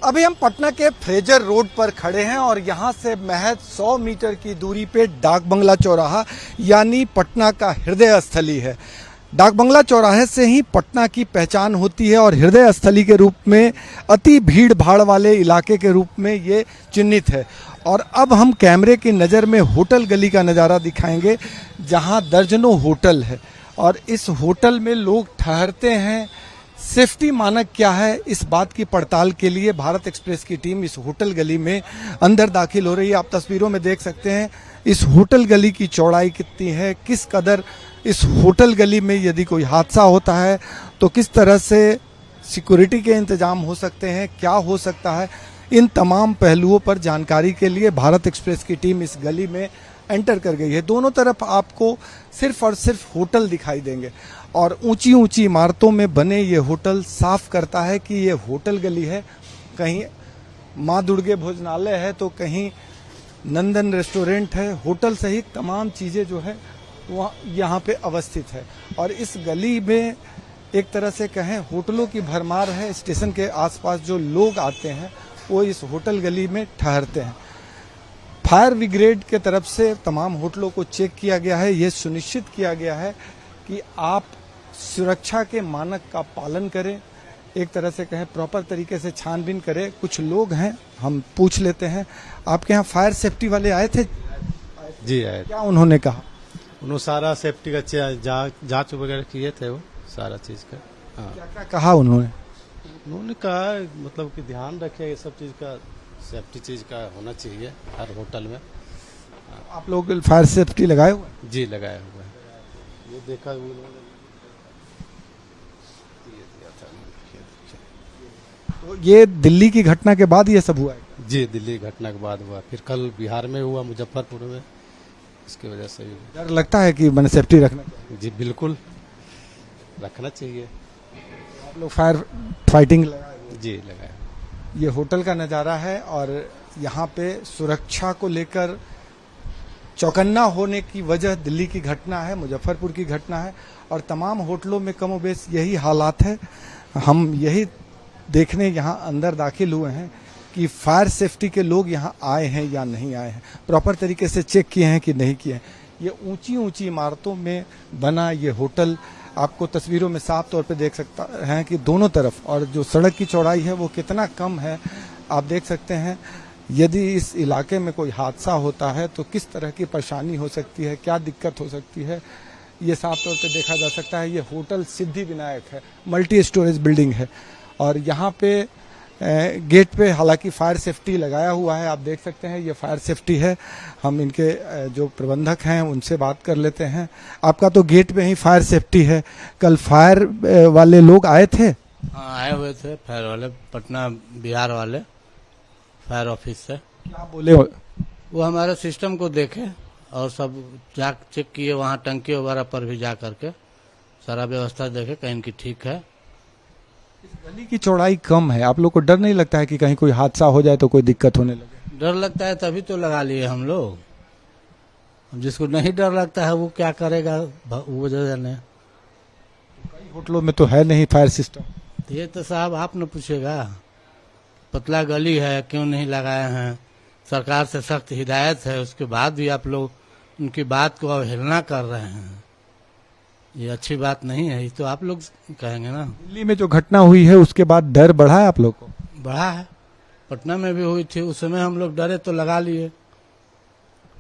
अभी हम पटना के फ्रेजर रोड पर खड़े हैं और यहाँ से महज 100 मीटर की दूरी पे डाक बंगला चौराहा यानी पटना का हृदय स्थली है। डाक बंगला चौराहे से ही पटना की पहचान होती है और हृदय स्थली के रूप में अति भीड़ भाड़ वाले इलाके के रूप में ये चिन्हित है। और अब हम कैमरे की नज़र में होटल गली का नज़ारा दिखाएंगे जहाँ दर्जनों होटल है और इस होटल में लोग ठहरते हैं। सेफ्टी मानक क्या है, इस बात की पड़ताल के लिए भारत एक्सप्रेस की टीम इस होटल गली में अंदर दाखिल हो रही है। आप तस्वीरों में देख सकते हैं इस होटल गली की चौड़ाई कितनी है, किस कदर इस होटल गली में यदि कोई हादसा होता है तो किस तरह से सिक्योरिटी के इंतजाम हो सकते हैं, क्या हो सकता है। इन तमाम पहलुओं पर जानकारी के लिए भारत एक्सप्रेस की टीम इस गली में एंटर कर गई है। दोनों तरफ आपको सिर्फ और सिर्फ होटल दिखाई देंगे और ऊंची ऊंची इमारतों में बने ये होटल साफ करता है कि ये होटल गली है। कहीं माँ दुर्गे भोजनालय है तो कहीं नंदन रेस्टोरेंट है। होटल सहित तमाम चीज़ें जो है वह यहाँ पे अवस्थित है और इस गली में एक तरह से कहें होटलों की भरमार है। स्टेशन के आसपास जो लोग आते हैं वो इस होटल गली में ठहरते हैं। फायर ब्रिगेड के तरफ से तमाम होटलों को चेक किया गया है। ये सुनिश्चित किया गया है कि आप सुरक्षा के मानक का पालन करें, एक तरह से कहें प्रॉपर तरीके से छानबीन करें। कुछ लोग हैं, हम पूछ लेते हैं। आपके यहाँ फायर सेफ्टी वाले आए थे? जी आए। क्या उन्होंने कहा? उन्होंने सारा सेफ्टी का जांच वगैरह किए थे, वो सारा चीज का। हाँ, क्या क्या कहा उन्होंने? उन्होंने कहा मतलब कि ध्यान रखे, ये सब चीज का सेफ्टी चीज का होना चाहिए हर होटल में। आप लोग फायर सेफ्टी लगाए हुए हैं? जी लगाए हुए हैं। ये देखा उन्होंने तो ये दिल्ली की घटना के बाद ये सब हुआ है? जी दिल्ली घटना के बाद हुआ, फिर कल बिहार में हुआ, मुजफ्फरपुर में। इसकी वजह से डर लगता है कि मैंने सेफ्टी रखना चाहिए? जी बिल्कुल रखना चाहिए। आप लोग फायर फाइटिंग लगाए हुए? जी लगाए। ये होटल का नज़ारा है और यहाँ पे सुरक्षा को लेकर चौकन्ना होने की वजह दिल्ली की घटना है, मुजफ्फरपुर की घटना है और तमाम होटलों में कमोबेश यही हालात है। हम यही देखने यहाँ अंदर दाखिल हुए हैं कि फायर सेफ्टी के लोग यहाँ आए हैं या नहीं आए हैं, प्रॉपर तरीके से चेक किए हैं कि नहीं किए हैं। ये ऊंची ऊंची इमारतों में बना ये होटल आपको तस्वीरों में साफ तौर पे देख सकता है कि दोनों तरफ, और जो सड़क की चौड़ाई है वो कितना कम है आप देख सकते हैं। यदि इस इलाके में कोई हादसा होता है तो किस तरह की परेशानी हो सकती है, क्या दिक्कत हो सकती है, ये साफ तौर पे देखा जा सकता है। ये होटल सिद्धि विनायक है, मल्टी स्टोरेज बिल्डिंग है और यहाँ पे गेट पे हालांकि फायर सेफ्टी लगाया हुआ है, आप देख सकते हैं ये फायर सेफ्टी है। हम इनके जो प्रबंधक हैं उनसे बात कर लेते हैं। आपका तो गेट पे ही फायर सेफ्टी है, कल फायर वाले लोग आए थे? हाँ आए हुए थे फायर वाले, पटना बिहार वाले फायर ऑफिस से। क्या बोले? वो हमारे सिस्टम को देखे और सब जा चेक किए, वहाँ टंकी वगैरह पर भी जा करके सारा व्यवस्था देखे कहीं की ठीक है। इस गली की चौड़ाई कम है, आप लोग को डर नहीं लगता है कि कहीं कोई हादसा हो जाए तो कोई दिक्कत होने लगे? डर लगता है तभी तो लगा लिए हम लोग। जिसको नहीं डर लगता है वो क्या करेगा, वो जाने। कई होटलों में तो है नहीं फायर सिस्टम। ये तो साहब आप न पूछेगा, पतला गली है क्यों नहीं लगाए हैं। सरकार से सख्त हिदायत है, उसके बाद भी आप लोग उनकी बात को अवहेलना कर रहे हैं। ये अच्छी बात नहीं है, ये तो आप लोग कहेंगे ना। दिल्ली में जो घटना हुई है उसके बाद डर बढ़ा है आप लोग को? बढ़ा है, पटना में भी हुई थी, उस समय हम लोग डरे तो लगा लिए।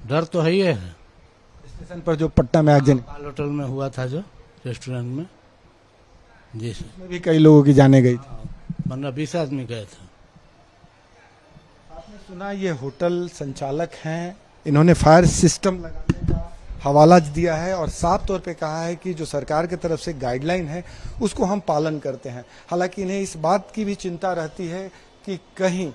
डर तो है ही है। स्टेशन पर जो पटना में आगजनी पाल होटल में हुआ था जो रेस्टोरेंट में, जी में भी कई लोगों की जाने गई थी। 15-20 आदमी गए थे। आपने सुना ये होटल संचालक हैं, इन्होंने फायर सिस्टम लगाने का हवाला दिया है और साफ तौर पे कहा है कि जो सरकार की तरफ से गाइडलाइन है उसको हम पालन करते हैं। हालांकि इन्हें इस बात की भी चिंता रहती है कि कहीं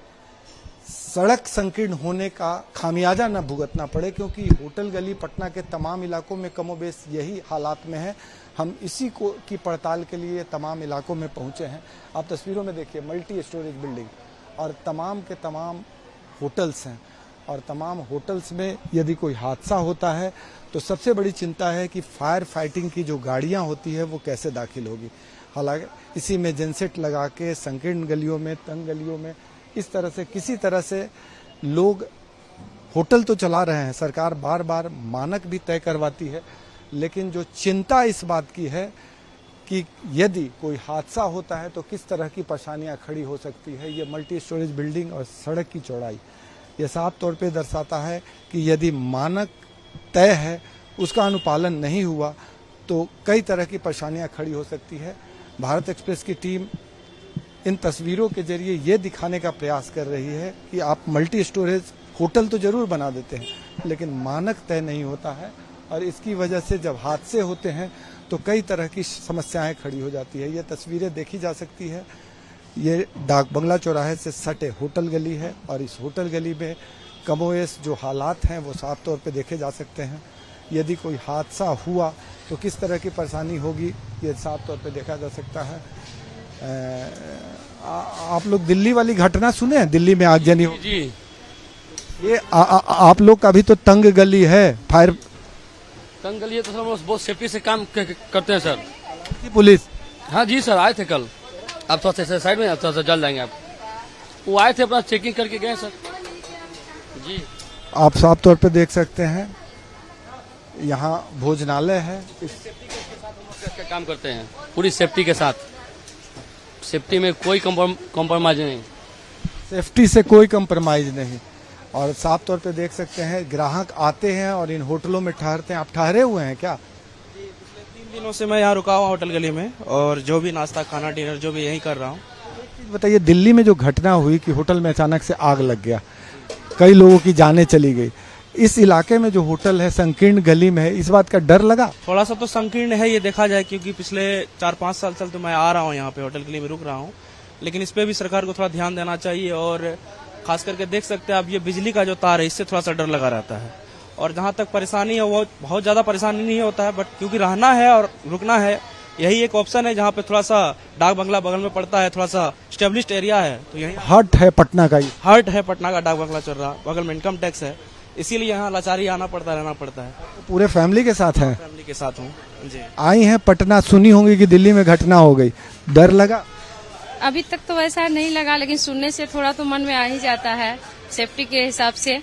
सड़क संकीर्ण होने का खामियाजा न भुगतना पड़े, क्योंकि होटल गली पटना के तमाम इलाकों में कमोबेश यही हालात में है। हम इसी को की पड़ताल के लिए तमाम इलाकों में पहुंचे हैं। आप तस्वीरों में देखिए मल्टी स्टोरेज बिल्डिंग और तमाम के तमाम होटल्स हैं और तमाम होटल्स में यदि कोई हादसा होता है तो सबसे बड़ी चिंता है कि फायर फाइटिंग की जो गाड़ियां होती है वो कैसे दाखिल होगी। हालांकि इसी में जेनसेट लगा के संकीर्ण गलियों में, तंग गलियों में इस तरह से किसी तरह से लोग होटल तो चला रहे हैं, सरकार बार बार मानक भी तय करवाती है, लेकिन जो चिंता इस बात की है कि यदि कोई हादसा होता है तो किस तरह की परेशानियां खड़ी हो सकती है। ये मल्टी स्टोरेज बिल्डिंग और सड़क की चौड़ाई ये साफ तौर पे दर्शाता है कि यदि मानक तय है उसका अनुपालन नहीं हुआ तो कई तरह की परेशानियां खड़ी हो सकती है। भारत एक्सप्रेस की टीम इन तस्वीरों के जरिए ये दिखाने का प्रयास कर रही है कि आप मल्टी स्टोरेज होटल तो जरूर बना देते हैं लेकिन मानक तय नहीं होता है, और इसकी वजह से जब हादसे होते हैं तो कई तरह की समस्याएं खड़ी हो जाती है। ये तस्वीरें देखी जा सकती है। ये डाक बंगला चौराहे से सटे होटल गली है और इस होटल गली में कमोवेश जो हालात हैं वो साफ तौर पे देखे जा सकते हैं। यदि कोई हादसा हुआ तो किस तरह की परेशानी होगी ये साफ तौर पे देखा जा सकता है। आप लोग दिल्ली वाली घटना सुने हैं, दिल्ली में आगजनी हो जी ये आप लोग का भी तो तंग गली है, फायर तंग गली है तो सर बहुत सेफ्टी से काम करते हैं सर। की पुलिस हाँ जी सर आए थे कल, आप थोड़ा सा साइड में थोड़ा सा जल जाएंगे आप। वो आए थे अपना चेकिंग करके गए सर जी। आप साफ तौर पे देख सकते हैं यहाँ भोजनालय है। का काम करते हैं पूरी सेफ्टी के साथ, सेफ्टी में कोई कॉम्प्रोमाइज नहीं, सेफ्टी से कोई कंप्रोमाइज नहीं। और साफ तौर पे देख सकते हैं ग्राहक आते हैं और इन होटलों में ठहरते हैं। आप ठहरे हुए हैं क्या? पिछले 3 दिनों से मैं यहाँ रुका हुआ होटल गली में और जो भी नाश्ता खाना डिनर जो भी यहीं कर रहा हूँ। बताइए, दिल्ली में जो घटना हुई कि होटल में अचानक से आग लग गया, कई लोगों की जानें चली गई, इस इलाके में जो होटल है संकीर्ण गली में है, इस बात का डर लगा? थोड़ा सा तो संकीर्ण है ये देखा जाए, क्योंकि पिछले 4-5 साल से तो मैं आ रहा हूँ यहाँ पे होटल गली में रुक रहा हूँ, लेकिन इस पे भी सरकार को थोड़ा ध्यान देना चाहिए। और खास करके देख सकते हैं आप ये बिजली का जो तार है इससे थोड़ा सा डर लगा रहता है। और जहाँ तक परेशानी है वो बहुत ज्यादा परेशानी नहीं होता है, बट क्योंकि रहना है और रुकना है यही एक ऑप्शन है जहाँ पे थोड़ा सा डाक बंगला बगल में पड़ता है, थोड़ा सा स्टेब्लिश्ड एरिया है, तो यही हर्ट है पटना का, ये हर्ट है पटना का डाक बंगला चल रहा, बगल में इनकम टैक्स है, इसीलिए यहाँ लाचारी आना पड़ता रहना पड़ता है। पूरे फैमिली के साथ हैं? फैमिली के साथ हूँ जी। आई हैं पटना, सुनी होंगी कि दिल्ली में घटना हो गई, डर लगा? अभी तक तो वैसा नहीं लगा, लेकिन सुनने से थोड़ा तो मन में आ ही जाता है सेफ्टी के हिसाब से।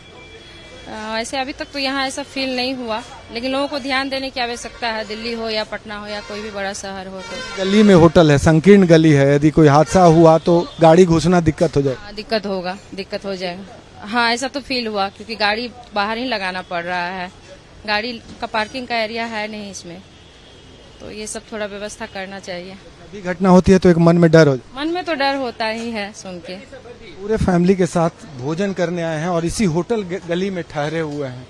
वैसे अभी तक तो यहाँ ऐसा फील नहीं हुआ, लेकिन लोगों को ध्यान देने की आवश्यकता है, दिल्ली हो या पटना हो या कोई भी बड़ा शहर हो। तो गली में होटल है, संकीर्ण गली है, यदि कोई हादसा हुआ तो गाड़ी घुसना दिक्कत हो जाए। दिक्कत होगा, दिक्कत हो जाएगा। हाँ ऐसा तो फील हुआ, क्योंकि गाड़ी बाहर ही लगाना पड़ रहा है, गाड़ी का पार्किंग का एरिया है नहीं इसमें, तो ये सब थोड़ा व्यवस्था करना चाहिए। अभी घटना होती है तो एक मन में डर हो, मन में तो डर होता ही है सुन के। पूरे फैमिली के साथ भोजन करने आए हैं और इसी होटल गली में ठहरे हुए हैं,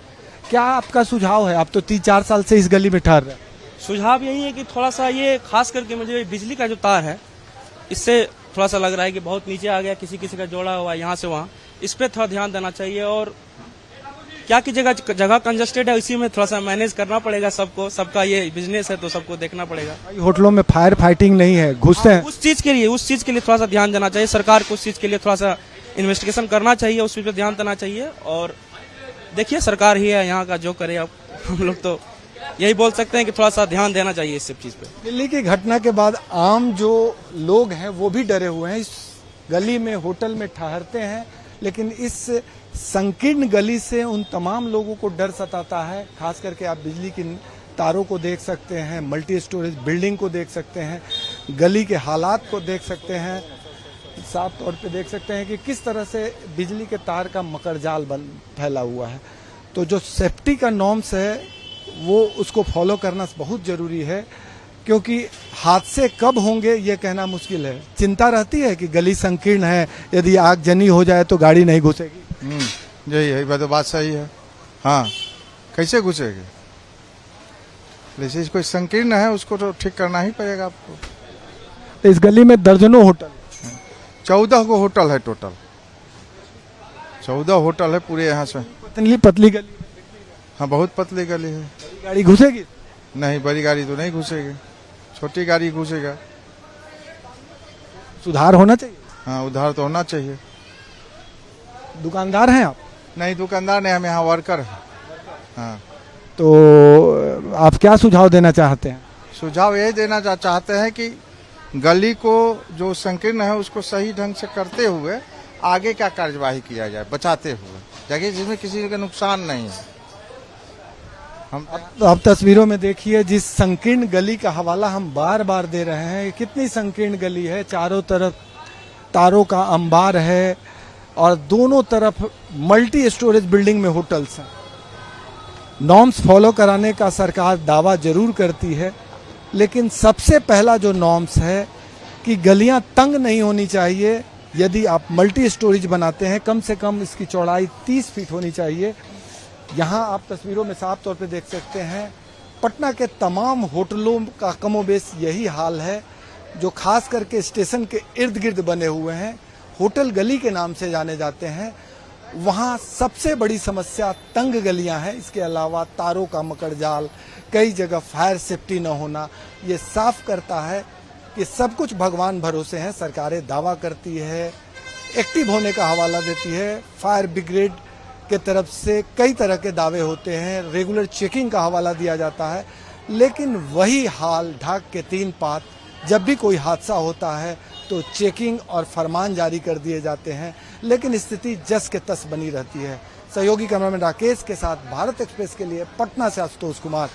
क्या आपका सुझाव है? आप तो 3-4 साल से इस गली में ठहर रहे हैं। सुझाव यही है कि थोड़ा सा ये खास करके मुझे बिजली का जो तार है इससे थोड़ा सा लग रहा है कि बहुत नीचे आ गया, किसी किसी का जोड़ा हुआ यहाँ से वहाँ, इस पे थोड़ा ध्यान देना चाहिए। और क्या की जगह कंजस्टेड है, इसी में थोड़ा सा मैनेज करना पड़ेगा सबको, सबका ये बिजनेस है तो सबको देखना पड़ेगा। होटलों में फायर फाइटिंग नहीं है, घुसते हैं, उस चीज के लिए थोड़ा सा ध्यान देना चाहिए सरकार को, उस चीज के लिए थोड़ा सा इन्वेस्टिगेशन करना चाहिए, उस चीज पे ध्यान देना चाहिए। और देखिए सरकार ही है यहाँ का, जो करे अब हम लोग तो यही बोल सकते हैं कि थोड़ा सा ध्यान देना चाहिए इस सब चीज पे। दिल्ली की घटना के बाद आम जो लोग हैं वो भी डरे हुए हैं, इस गली में होटल में ठहरते हैं, लेकिन इस संकीर्ण गली से उन तमाम लोगों को डर सताता है। खास करके आप बिजली की तारों को देख सकते हैं, मल्टी स्टोरेज बिल्डिंग को देख सकते हैं, गली के हालात को देख सकते हैं, साफ तौर पे देख सकते हैं कि किस तरह से बिजली के तार का मकड़जाल फैला हुआ है। तो जो सेफ्टी का नॉर्म्स है वो उसको फॉलो करना बहुत जरूरी है, क्योंकि हादसे कब होंगे ये कहना मुश्किल है। चिंता रहती है कि गली संकीर्ण है, यदि आगजनी हो जाए तो गाड़ी नहीं घुसेगी। यही है, तो बात सही है। हाँ, कैसे घुसेगी? जैसे कोई संकीर्ण है उसको तो ठीक करना ही पड़ेगा आपको। तो इस गली में दर्जनों होटल, 14 को होटल है टोटल, 14 होटल है पूरे यहाँ से। पतली पतली गली, हाँ बहुत पतली गली है। गाड़ी घुसेगी? नहीं, बड़ी गाड़ी तो नहीं घुसेगी, छोटी गाड़ी घुसेगा। सुधार होना चाहिए। हाँ, उधार तो होना चाहिए। दुकानदार हैं आप? नहीं, दुकानदार नहीं, हम यहाँ वर्कर हैं। हाँ, तो आप क्या सुझाव देना चाहते हैं? सुझाव यही देना चाहते हैं कि गली को जो संकीर्ण है उसको सही ढंग से करते हुए आगे क्या कार्यवाही किया जाए बचाते हुए, जगह जिसमें किसी का नुकसान नहीं है। हम तो आप तस्वीरों में देखिए जिस संकीर्ण गली का हवाला हम बार बार दे रहे हैं, ये कितनी संकीर्ण गली है। चारों तरफ तारों का अंबार है और दोनों तरफ मल्टी स्टोरेज बिल्डिंग में होटल्स हैं। नॉर्म्स फॉलो कराने का सरकार दावा जरूर करती है, लेकिन सबसे पहला जो नॉर्म्स है कि गलियां तंग नहीं होनी चाहिए। यदि आप मल्टी स्टोरेज बनाते हैं, कम से कम इसकी चौड़ाई 30 फीट होनी चाहिए। यहाँ आप तस्वीरों में साफ तौर पे देख सकते हैं, पटना के तमाम होटलों का कमोबेश यही हाल है, जो खास करके स्टेशन के इर्द गिर्द बने हुए हैं, होटल गली के नाम से जाने जाते हैं। वहाँ सबसे बड़ी समस्या तंग गलियां हैं। इसके अलावा तारों का मकड़जाल, कई जगह फायर सेफ्टी न होना, ये साफ करता है कि सब कुछ भगवान भरोसे हैं। सरकारें दावा करती है, एक्टिव होने का हवाला देती है, फायर ब्रिगेड के तरफ से कई तरह के दावे होते हैं, रेगुलर चेकिंग का हवाला दिया जाता है, लेकिन वही हाल ढाक के 3 पात। जब भी कोई हादसा होता है तो चेकिंग और फरमान जारी कर दिए जाते हैं, लेकिन स्थिति जस के तस बनी रहती है। सहयोगी कैमरामैन राकेश के साथ भारत एक्सप्रेस के लिए पटना से आशुतोष कुमार।